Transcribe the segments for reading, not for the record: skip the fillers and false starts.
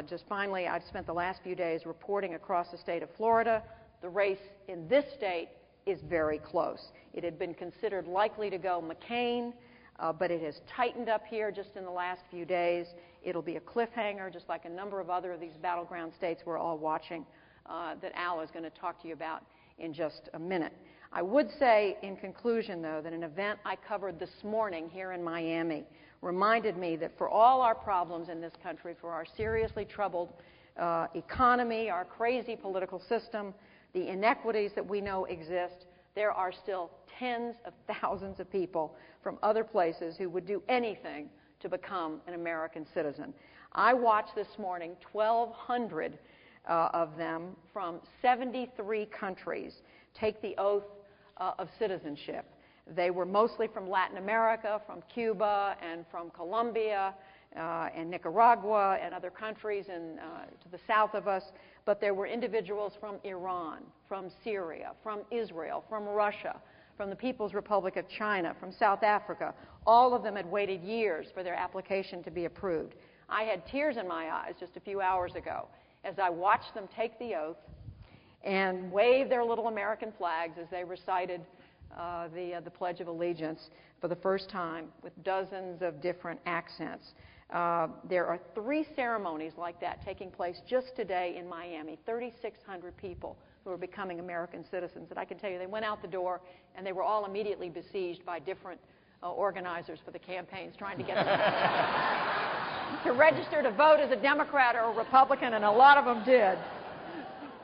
Just finally, I've spent the last few days reporting across the state of Florida. The race in this state is very close. It had been considered likely to go McCain, but it has tightened up here just in the last few days. It'll be a cliffhanger, just like a number of other of these battleground states we're all watching, that Al is going to talk to you about in just a minute. I would say, in conclusion, though, that an event I covered this morning here in Miami reminded me that for all our problems in this country, for our seriously troubled economy, our crazy political system, the inequities that we know exist, there are still tens of thousands of people from other places who would do anything to become an American citizen. I watched this morning 1,200 of them from 73 countries take the oath of citizenship. They were mostly from Latin America, from Cuba, and from Colombia, and Nicaragua, and other countries to the south of us. But there were individuals from Iran, from Syria, from Israel, from Russia, from the People's Republic of China, from South Africa. All of them had waited years for their application to be approved. I had tears in my eyes just a few hours ago as I watched them take the oath and wave their little American flags as they recited the Pledge of Allegiance for the first time with dozens of different accents. There are 3 ceremonies like that taking place just today in Miami, 3,600 people who are becoming American citizens. And I can tell you, they went out the door and they were all immediately besieged by different organizers for the campaigns trying to get them to register to vote as a Democrat or a Republican, and a lot of them did.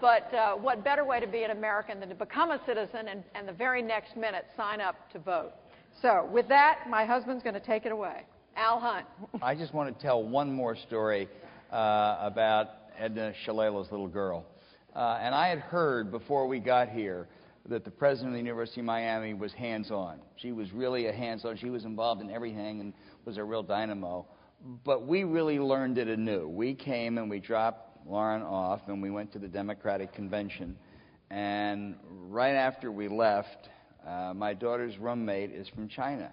But what better way to be an American than to become a citizen and the very next minute sign up to vote? So with that, my husband's going to take it away. Al Hunt. I just want to tell one more story about Edna Shalala's little girl. And I had heard before we got here that the president of the University of Miami was hands-on. She was really a hands-on. She was involved in everything and was a real dynamo. But we really learned it anew. We came and we dropped Lauren off and we went to the Democratic Convention. And right after we left, my daughter's roommate is from China.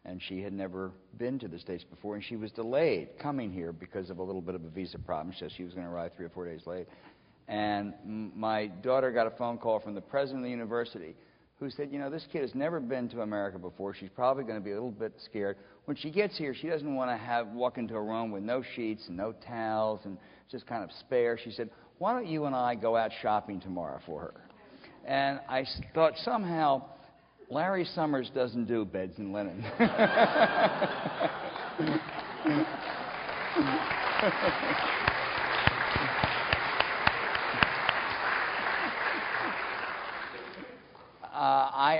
And she had never been to the States before, and she was delayed coming here because of a little bit of a visa problem. She said she was going to arrive 3 or 4 days late. And my daughter got a phone call from the president of the university who said, you know, this kid has never been to America before. She's probably going to be a little bit scared. When she gets here, she doesn't want to walk into a room with no sheets and no towels and just kind of spare. She said, why don't you and I go out shopping tomorrow for her? And I thought somehow Larry Summers doesn't do beds and linen.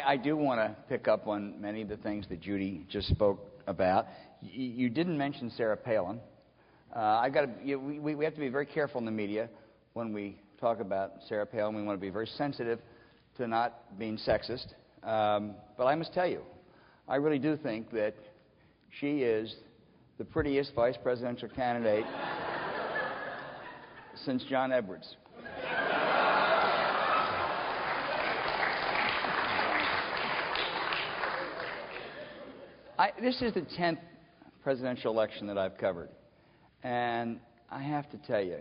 I do want to pick up on many of the things that Judy just spoke about. You didn't mention Sarah Palin. We have to be very careful in the media when we talk about Sarah Palin. We want to be very sensitive to not being sexist. But I must tell you, I really do think that she is the prettiest vice presidential candidate since John Edwards. This is the 10th presidential election that I've covered. And I have to tell you,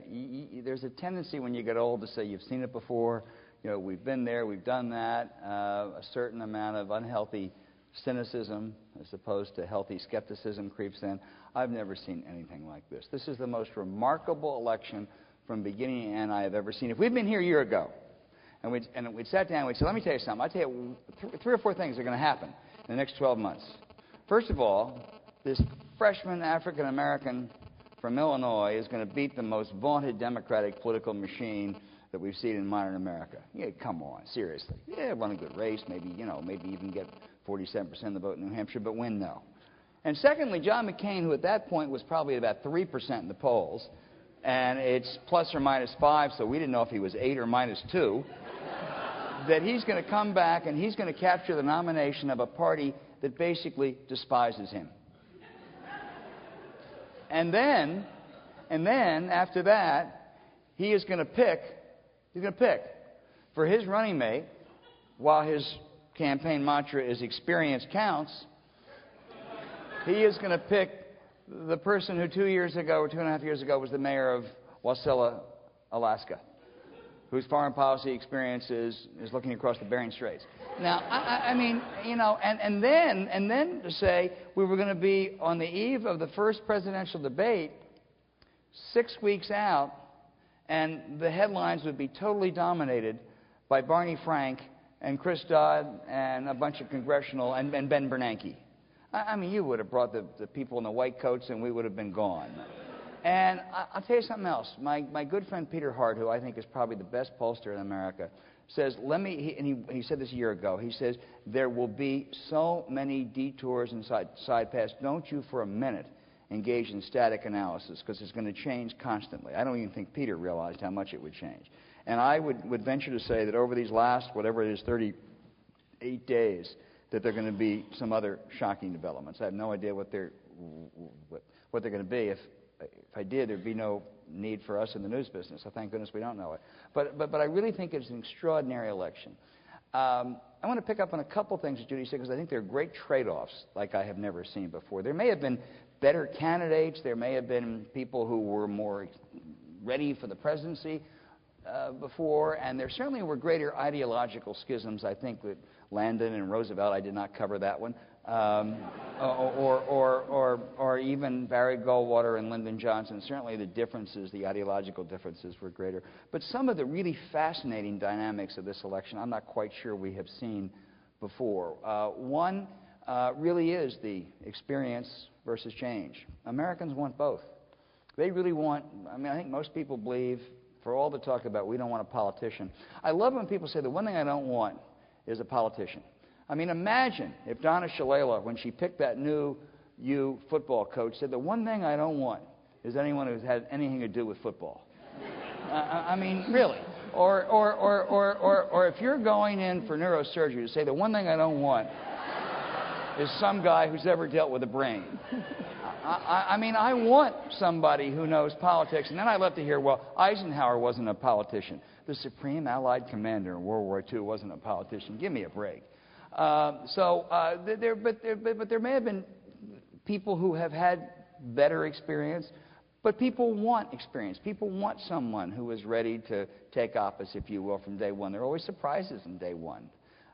there's a tendency when you get old to say you've seen it before. You know, we've been there, we've done that. A certain amount of unhealthy cynicism as opposed to healthy skepticism creeps in. I've never seen anything like this. This is the most remarkable election from beginning to end I have ever seen. If we'd been here a year ago and we'd sat down and we'd said, let me tell you something. I'll tell you 3 or 4 things are going to happen in the next 12 months. First of all, this freshman African-American from Illinois is going to beat the most vaunted Democratic political machine that we've seen in modern America. Yeah, come on, seriously. Yeah, run a good race, maybe even get 47% of the vote in New Hampshire, but win, no. And secondly, John McCain, who at that point was probably about 3% in the polls, and it's plus or minus 5, so we didn't know if he was 8 or minus 2, that he's going to come back and he's going to capture the nomination of a party that basically despises him. And then after that, he is going to pick for his running mate, while his campaign mantra is experience counts, he is going to pick the person who 2 years ago or 2.5 years ago was the mayor of Wasilla, Alaska, whose foreign policy experience is looking across the Bering Straits. Now, I mean, you know, and then to say we were going to be on the eve of the first presidential debate 6 weeks out, and the headlines would be totally dominated by Barney Frank and Chris Dodd and a bunch of congressional and Ben Bernanke. I mean, you would have brought the people in the white coats and we would have been gone. And I'll tell you something else. My good friend Peter Hart, who I think is probably the best pollster in America, says, he said this a year ago, he says, there will be so many detours and side paths. Don't you for a minute engage in static analysis, because it's going to change constantly. I don't even think Peter realized how much it would change. And I would venture to say that over these last, whatever it is, 38 days, that there are going to be some other shocking developments. I have no idea what they're going to be. If I did, there'd be no need for us in the news business. So thank goodness we don't know it. But I really think it's an extraordinary election. I want to pick up on a couple things that Judy said, because I think there are great trade-offs like I have never seen before. There may have been better candidates. There may have been people who were more ready for the presidency before, and there certainly were greater ideological schisms, I think, with Landon and Roosevelt. I did not cover that one. Or even Barry Goldwater and Lyndon Johnson. Certainly the differences, the ideological differences, were greater. But some of the really fascinating dynamics of this election I'm not quite sure we have seen before. One really is the experience versus change. Americans want both. They really want, I mean, I think most people believe, for all the talk about we don't want a politician. I love when people say the one thing I don't want is a politician. I mean, imagine if Donna Shalala, when she picked that new U football coach, said the one thing I don't want is anyone who's had anything to do with football. I mean, really. Or if you're going in for neurosurgery, to say the one thing I don't want is some guy who's ever dealt with a brain. I mean, I want somebody who knows politics. And then I love to hear, well, Eisenhower wasn't a politician. The Supreme Allied Commander in World War II wasn't a politician. Give me a break. But there may have been people who have had better experience, but people want experience. People want someone who is ready to take office, if you will, from day one. There are always surprises in day one,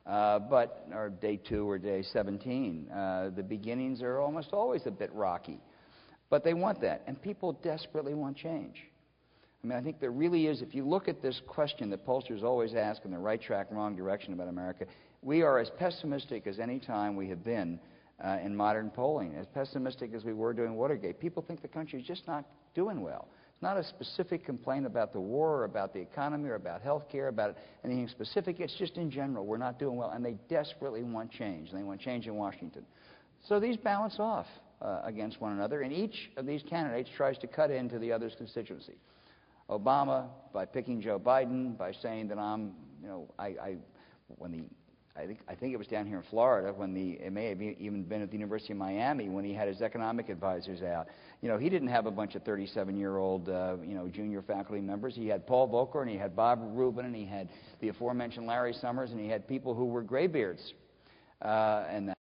or day 2 or day 17. The beginnings are almost always a bit rocky, but they want that, and people desperately want change. I mean, I think there really is, if you look at this question that pollsters always ask in the right track, wrong direction about America, we are as pessimistic as any time we have been in modern polling, as pessimistic as we were during Watergate. People think the country is just not doing well. It's not a specific complaint about the war or about the economy or about health care, about anything specific. It's just in general, we're not doing well, and they desperately want change, and they want change in Washington. So these balance off against one another, and each of these candidates tries to cut into the other's constituency. Obama, by picking Joe Biden, by saying that I think it was down here in Florida it may have even been at the University of Miami when he had his economic advisors out. You know, he didn't have a bunch of 37-year-old, junior faculty members. He had Paul Volcker, and he had Bob Rubin, and he had the aforementioned Larry Summers, and he had people who were graybeards. And